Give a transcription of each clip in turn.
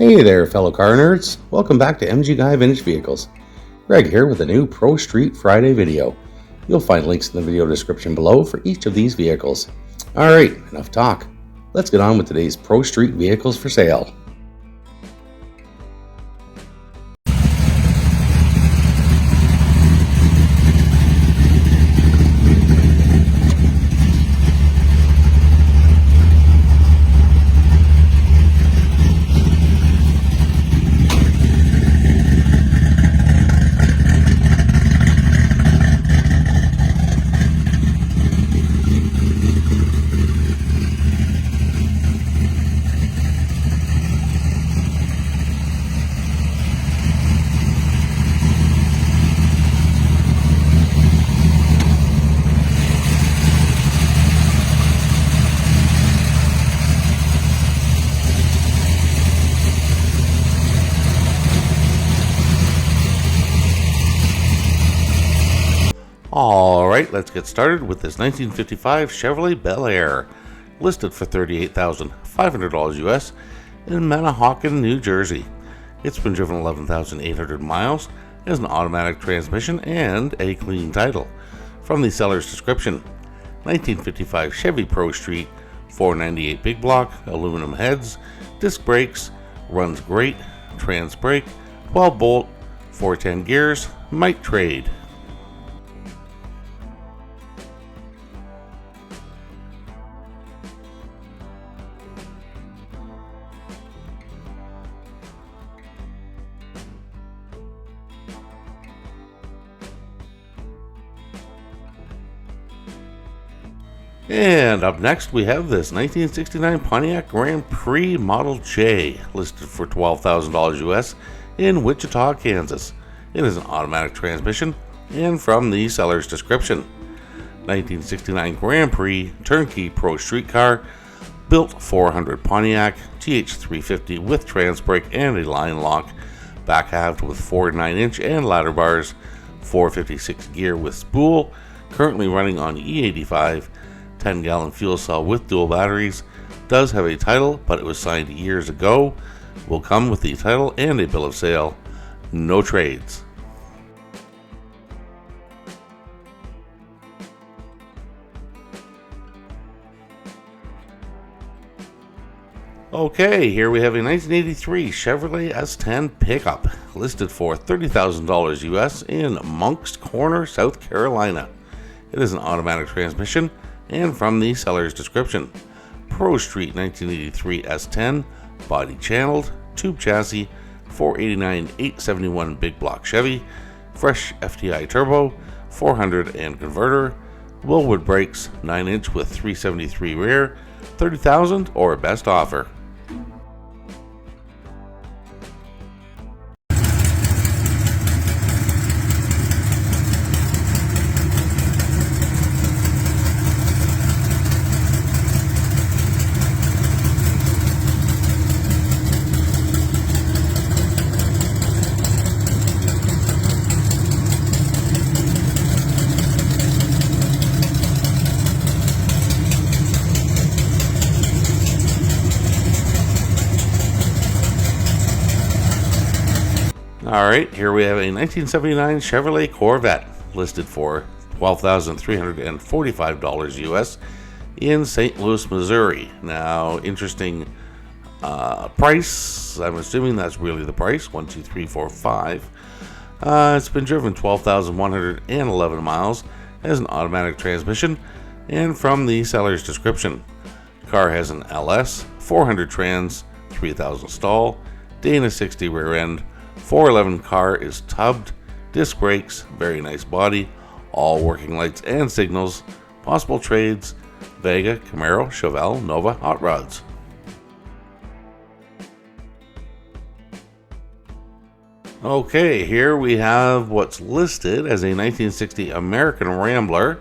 Hey there, fellow car nerds. Welcome back to MG Guy Vintage Vehicles. Greg here with a new Pro Street Friday video. You'll find links in the video description below for each of these vehicles. Alright, enough talk. Let's get on with today's Pro Street vehicles for sale. Alright, let's get started with this 1955 Chevrolet Bair, listed for $38,500 US in Manahawkin, New Jersey. It's been driven 11,800 miles, has an automatic transmission and a clean title. From the seller's description, 1955 Chevy Pro Street, 498 big block, aluminum heads, disc brakes, runs great, trans brake, 12 bolt, 410 gears, might trade. And up next we have this 1969 Pontiac Grand Prix Model J, listed for $12,000 US in Wichita, Kansas. It is an automatic transmission, and from the seller's description, 1969 Grand Prix Turnkey Pro Street car, built 400 Pontiac, TH350 with trans brake and a line lock, back halved with 4 9-inch and ladder bars, 456 gear with spool, currently running on E85, 10-gallon fuel cell with dual batteries, does have a title, but it was signed years ago, will come with the title and a bill of sale, no trades. Okay, here we have a 1983 Chevrolet S10 pickup, listed for $30,000 US in Moncks Corner, South Carolina. It is an automatic transmission, and from the seller's description, Pro Street 1983 S10, body channeled, tube chassis, 489 871 big block Chevy, fresh FTI turbo, 400 and converter, Willwood brakes, 9-inch with 373 rear, $30,000 or best offer. Alright, here we have a 1979 Chevrolet Corvette, listed for $12,345 US in St. Louis, Missouri. Now, interesting price. I'm assuming that's really the price, 1, 2, 3, 4, 5. It's been driven 12,111 miles, has an automatic transmission, and from the seller's description, car has an LS, 400 trans, 3,000 stall, Dana 60 rear end, 411 car is tubbed, disc brakes, very nice body, all working lights and signals, possible trades, Vega, Camaro, Chevelle, Nova, hot rods. Okay, here we have what's listed as a 1960 American Rambler.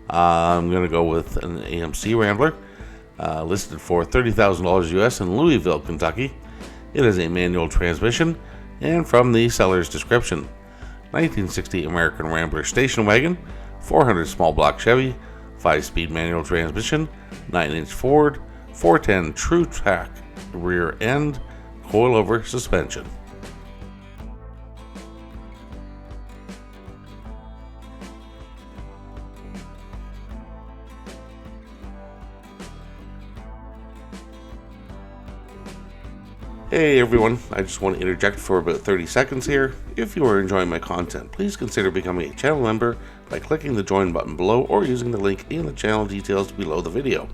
I'm going to go with an AMC Rambler, listed for $30,000 US in Louisville, Kentucky. It is a manual transmission, and from the seller's description, 1960 American Rambler station wagon, 400 small block Chevy, 5-speed manual transmission, 9-inch Ford, 410 True Track rear end, coilover suspension. Hey everyone, I just want to interject for about 30 seconds here. If you are enjoying my content, please consider becoming a channel member by clicking the join button below or using the link in the channel details below the video.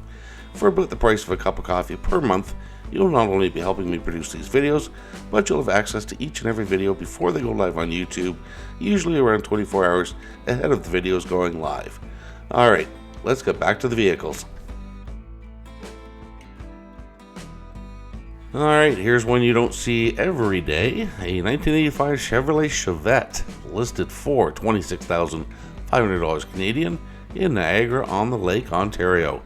For about the price of a cup of coffee per month, you'll not only be helping me produce these videos, but you'll have access to each and every video before they go live on YouTube, usually around 24 hours ahead of the videos going live. Alright, let's get back to the vehicles. Alright, here's one you don't see every day, a 1985 Chevrolet Chevet, listed for $26,500 Canadian in Niagara-on-the-Lake, Ontario.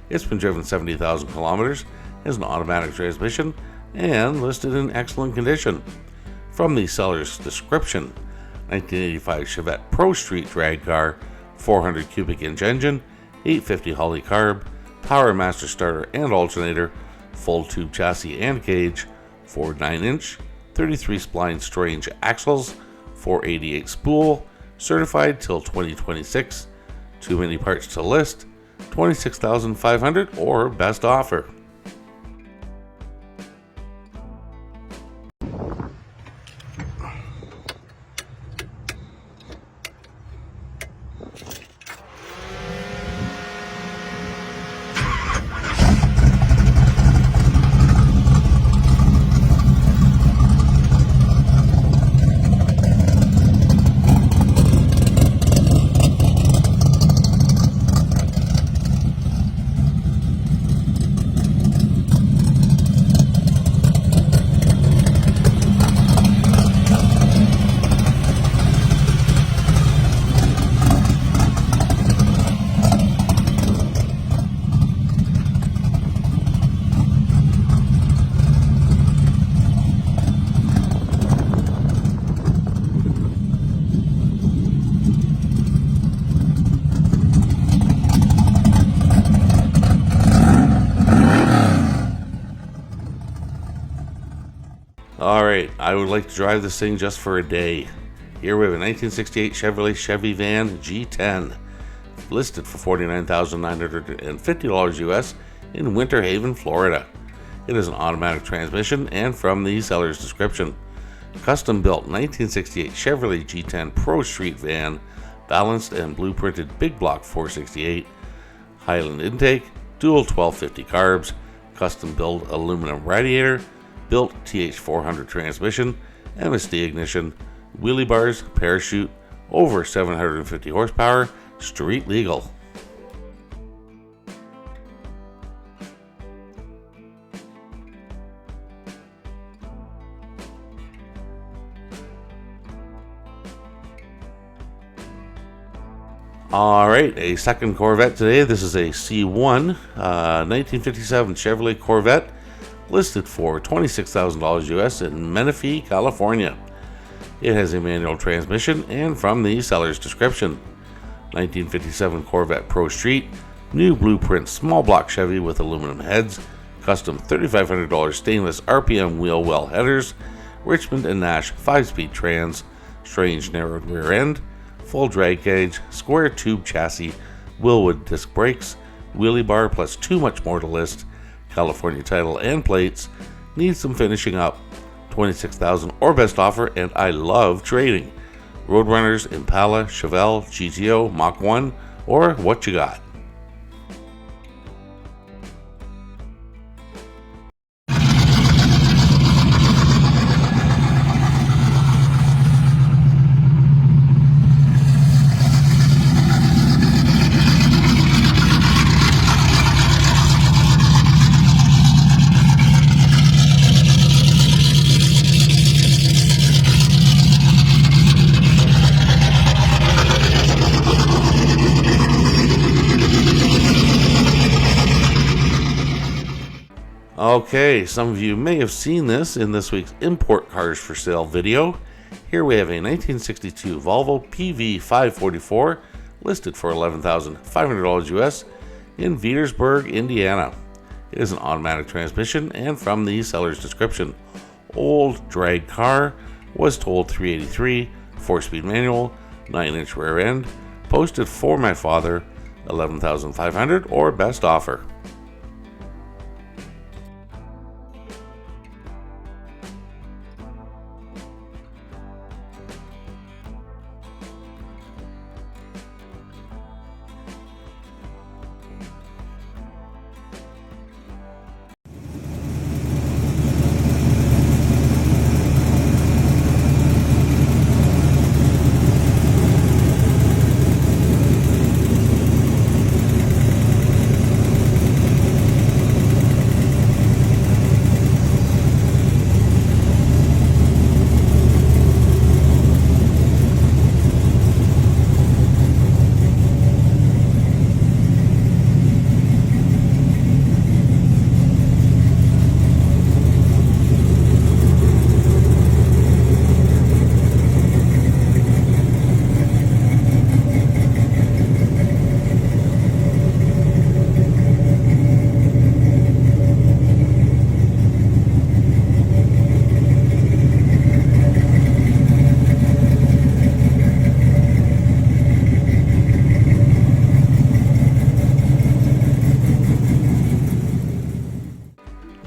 It's been driven 70,000 kilometers, has an automatic transmission, and listed in excellent condition. From the seller's description, 1985 Chevet Pro Street drag car, 400 cubic inch engine, 850 Holley carb, power master starter and alternator, full tube chassis and cage, 4 9-inch, 33 spline strange axles, 488 spool, certified till 2026, too many parts to list, $26,500 or best offer. Alright, I would like to drive this thing just for a day. Here we have a 1968 Chevrolet Chevy van G10, listed for $49,950 US in Winter Haven, Florida. It is an automatic transmission and from the seller's description. Custom built 1968 Chevrolet G10 Pro Street van, balanced and blueprinted big block 468, Highland intake, dual 1250 carbs, custom built aluminum radiator, built TH400 transmission, MSD ignition, wheelie bars, parachute, over 750 horsepower, street legal. Alright, a second Corvette today. This is a C1, 1957 Chevrolet Corvette, listed for $26,000 US in Menifee, California. It has a manual transmission and from the seller's description. 1957 Corvette Pro Street, new blueprint small block Chevy with aluminum heads, custom $3,500 stainless RPM wheel well headers, Richmond and Nash 5-speed trans, strange narrowed rear end, full drag cage, square tube chassis, Willwood disc brakes, wheelie bar plus too much more to list, California title and plates, needs some finishing up, $26,000 or best offer, and I love trading. Roadrunners, Impala, Chevelle, GTO, Mach 1, or what you got. Okay, some of you may have seen this in this week's Import Cars for Sale video. Here we have a 1962 Volvo PV544 listed for $11,500 US in Petersburg, Indiana. It is an automatic transmission and from the seller's description. old drag car, was told $383, 4-speed manual, 9-inch rear end, posted for my father $11,500 or best offer.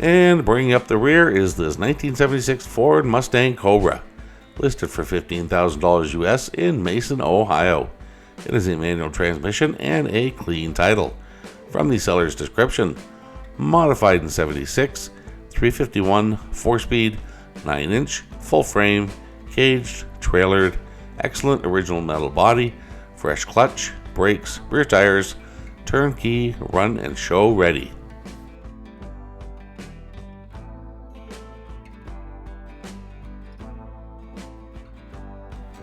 And bringing up the rear is this 1976 Ford Mustang Cobra, listed for $15,000 US in Mason, Ohio. It is a manual transmission and a clean title. From the seller's description, modified in 76, 351, 4-speed, 9-inch, full frame, caged, trailered, excellent original metal body, fresh clutch, brakes, rear tires, turnkey, run and show ready.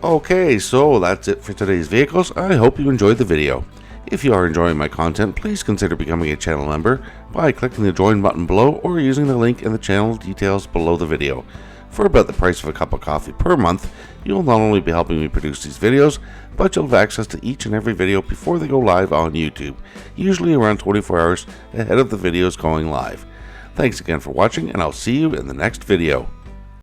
Okay, so that's it for today's vehicles. I hope you enjoyed the video. If you are enjoying my content, please consider becoming a channel member by clicking the join button below or using the link in the channel details below the video. For about the price of a cup of coffee per month, you'll not only be helping me produce these videos, but you'll have access to each and every video before they go live on YouTube, usually around 24 hours ahead of the videos going live. Thanks again for watching, and I'll see you in the next video.